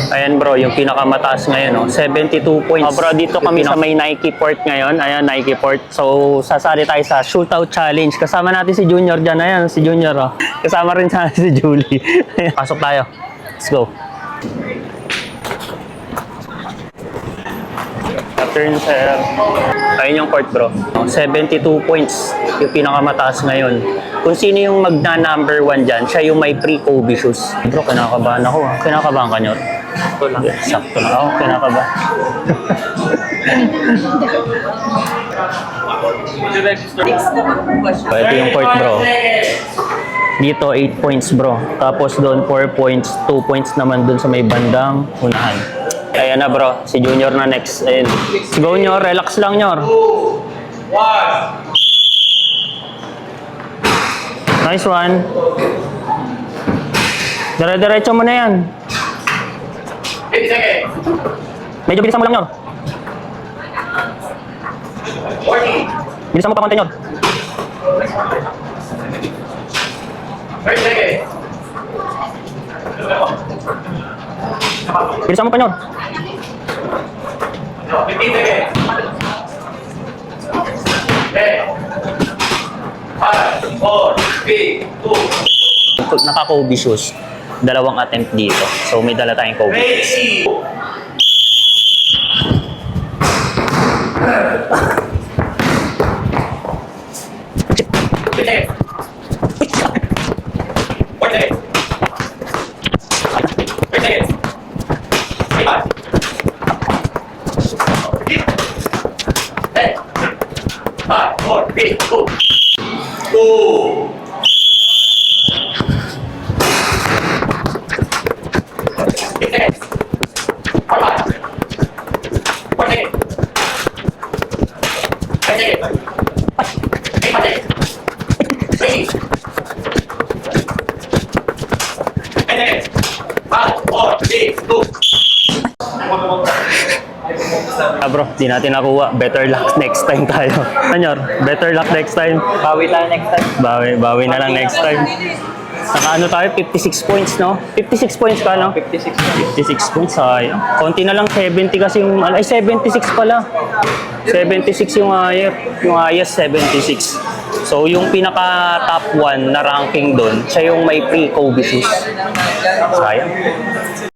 Ayan bro, yung pinakamataas ngayon, no? 72 points. Bro, dito kami sa may Nike Port ngayon. Ayan, Nike Port. So, sasali tayo sa shootout challenge. Kasama natin si Junior dyan. Ayan, si Junior, oh. Kasama rin sa si Julie. Pasok tayo. Let's go. Turn, sir. Ayun yung court, bro. 72 points. Yung pinakamataas ngayon. Kung sino yung magna-number 1 dyan, siya yung may pre-Kobe shoes. Bro, kinakabahan ako. Kinakabahan ka nyo? Sakto lang. Sakto lang ako. Kinakabahan. So, ito yung court, bro. Dito, 8 points, bro. Tapos doon, 4 points. 2 points naman doon sa may bandang unahan. Ayan na, bro. Si Junior na next. Ayan. Go, Nyor. Relax lang, Nyor. 2, 1. Nice one. Dire-diretso mo na yan. 50 seconds. Medyo bilisan mo lang, Nyor. 40. Bilisan mo pa konti, Nyor. 30 seconds. Bilisan mo pa, Nyor. 15 seconds. 10. 5, 4, 3, 2. Naka-Kobe shoes. Dalawang attempt dito. So, may dala tayong Kobe. Ready. Bro, di natin nakuha. Better luck next time tayo. Senyor, better luck next time. Bawi tayo next time. Bawi na lang next time. Saka ano tayo, 56 points, no? 56 points ka, no? 56. 56 points, sayang. Konti na lang, 70 kasi yung, ay 76 pala. 76 yung highest 76. So, yung pinaka top 1 na ranking doon, siya yung may pre-Kobe shoes. Sayang.